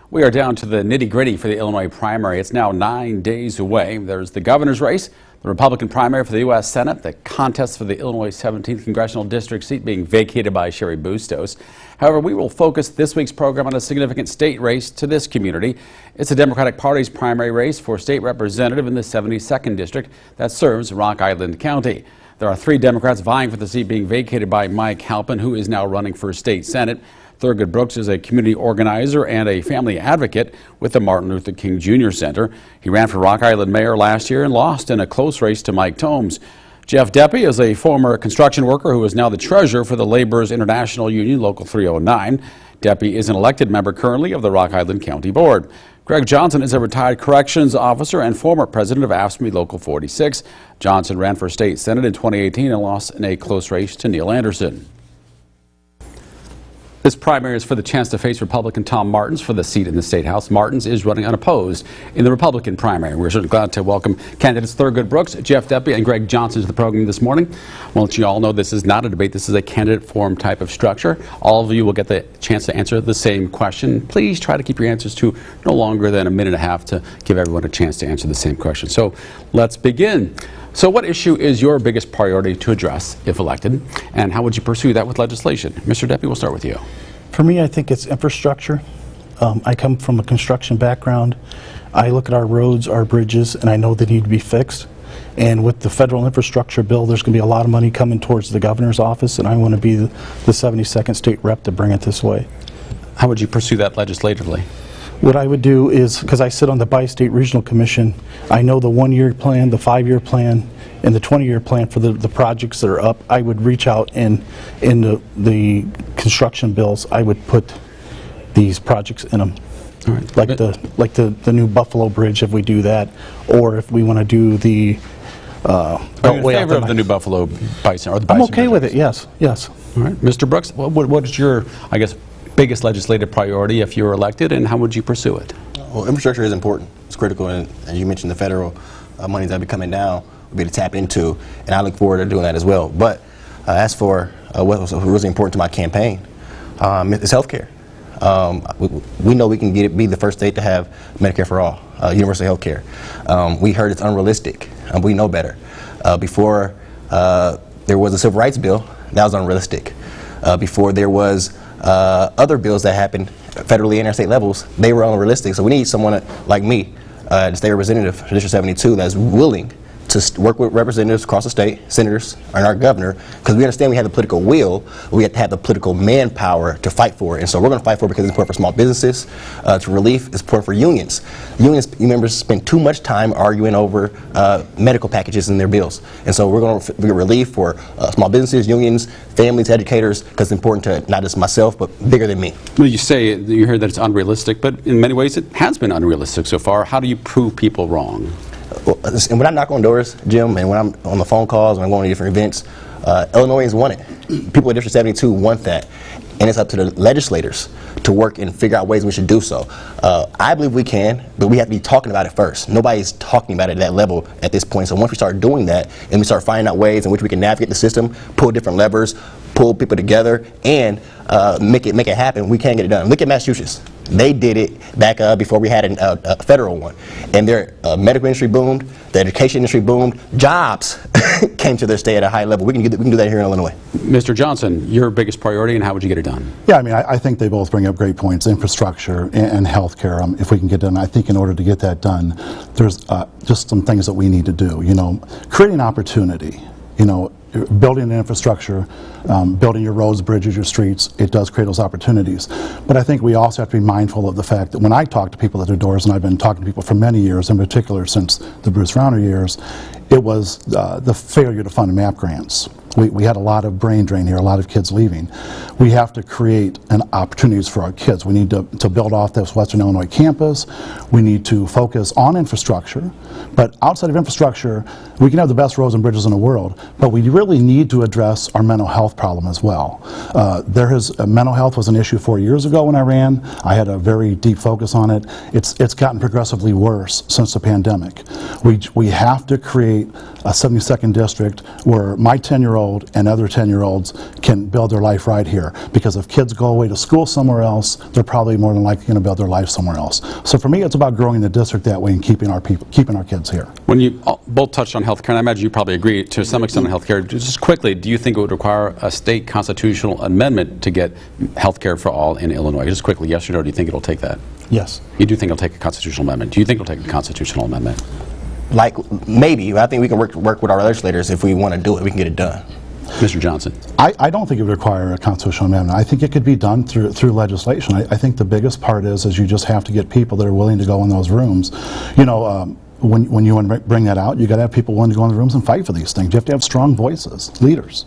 We are down to the nitty-gritty for the Illinois primary. It's now 9 days away. There's the governor's race, the Republican primary for the U.S. Senate, the contest for the Illinois 17th congressional district seat being vacated by Sherry Bustos. However, we will focus this week's program on a significant state race to this community. It's the Democratic Party's primary race for state representative in the 72nd district that serves Rock Island County. There are 3 Democrats vying for the seat being vacated by Mike Halpin, who is now running for state Senate. Thurgood Brooks is a community organizer and a family advocate with the Martin Luther King Jr. Center. He ran for Rock Island mayor last year and lost in a close race to Mike Tomes. Jeff Deppy is a former construction worker who is now the treasurer for the Laborers International Union, Local 309. Deppy is an elected member currently of the Rock Island County Board. Greg Johnson is a retired corrections officer and former president of AFSCME Local 46. Johnson ran for state Senate in 2018 and lost in a close race to Neil Anderson. This primary is for the chance to face Republican Tom Martins for the seat in the State House. Martins is running unopposed in the Republican primary. We're certainly glad to welcome candidates Thurgood Brooks, Jeff Deppy, and Greg Johnson to the program this morning. Well, you all know this is not a debate. This is a candidate forum type of structure. All of you will get the chance to answer the same question. Please try to keep your answers to no longer than a minute and a half to give everyone a chance to answer the same question. So let's begin. So what issue is your biggest priority to address if elected, and how would you pursue that with legislation? Mr. Deppy, we'll start with you. For me, I think it's infrastructure. I come from a construction background. I look at our roads, our bridges, and I know they need to be fixed. And with the federal infrastructure bill, there's going to be a lot of money coming towards the governor's office, and I want to be the 72nd state rep to bring it this way. How would you pursue that legislatively? What I would do is, because I sit on the Bi-State Regional Commission, I know the 1-year plan, the 5-year plan, and the 20-year plan for the projects that are up. I would reach out and in the construction bills, I would put these projects in them. All right. Like the new Buffalo Bridge, if we do that, or if we want to do the Are you in favor of the new Buffalo Bison? Or the Bison I'm okay with it, yes, yes. All right. Mr. Brooks, what is your, I guess, biggest legislative priority if you were elected, and how would you pursue it? Well, infrastructure is important. It's critical, and as you mentioned, the federal monies that be coming down will be to tap into, and I look forward to doing that as well. But as for what was really important to my campaign, it's health care. We know we can be the first state to have Medicare for all, universal health care. We heard it's unrealistic, we know better. Before there was a civil rights bill, that was unrealistic. Before there was other bills that happened federally and state levels, they were unrealistic. So we need someone like me, the state representative for District 72, that's willing to work with representatives across the state, senators, and our governor, because we understand we have the political will, we have to have the political manpower to fight for it. And so we're going to fight for it because it's important for small businesses, to relief, it's important for unions. Unions members spend too much time arguing over medical packages in their bills. And so we're going to be relief for small businesses, unions, families, educators, because it's important to not just myself, but bigger than me. Well, you say, you heard that it's unrealistic, but in many ways it has been unrealistic so far. How do you prove people wrong? And when I knock on doors, Jim, and when I'm on the phone calls, when I'm going to different events, Illinoisans want it. People in District 72 want that. And it's up to the legislators to work and figure out ways we should do so. I believe we can, but we have to be talking about it first. Nobody's talking about it at that level at this point. So once we start doing that, and we start finding out ways in which we can navigate the system, pull different levers, pull people together, and make it happen, we can get it done. Look at Massachusetts. They did it back before we had a federal one. And their medical industry boomed, the education industry boomed, jobs came to their state at a high level. We can do that here in Illinois. Mr. Johnson, your biggest priority, and how would you get it done? Yeah, I mean, I think they both bring up great points, infrastructure and health care. If we can get done, I think in order to get that done, there's just some things that we need to do. You know, creating opportunity, you know, building an infrastructure, building your roads, bridges, your streets, it does create those opportunities. But I think we also have to be mindful of the fact that when I talk to people at their doors, and I've been talking to people for many years, in particular since the Bruce Rauner years, it was the failure to fund MAP grants. We had a lot of brain drain here, a lot of kids leaving. We have to create opportunities for our kids. We need to build off this Western Illinois campus. We need to focus on infrastructure. But outside of infrastructure, we can have the best roads and bridges in the world, but we really need to address our mental health problem as well. Mental health was an issue 4 years ago when I ran. I had a very deep focus on it. It's gotten progressively worse since the pandemic. We have to create a 72nd district where my 10-year-old 10-year-old and other 10-year-olds can build their life right here. Because if kids go away to school somewhere else, they're probably more than likely going to build their life somewhere else. So for me, it's about growing the district that way and keeping our kids here. When you both touched on health care, and I imagine you probably agree to some extent on health care, just quickly, do you think it would require a state constitutional amendment to get health care for all in Illinois? Just quickly, yes or no, do you think it'll take that? Yes. You do think it'll take a constitutional amendment? Do you think it'll take a constitutional amendment? Like, maybe. I think we can work with our legislators. If we want to do it, we can get it done. Mr. Johnson. I don't think it would require a constitutional amendment. I think it could be done through legislation. I think the biggest part is you just have to get people that are willing to go in those rooms. You know, when you want to bring that out, you got to have people willing to go in the rooms and fight for these things. You have to have strong voices, leaders.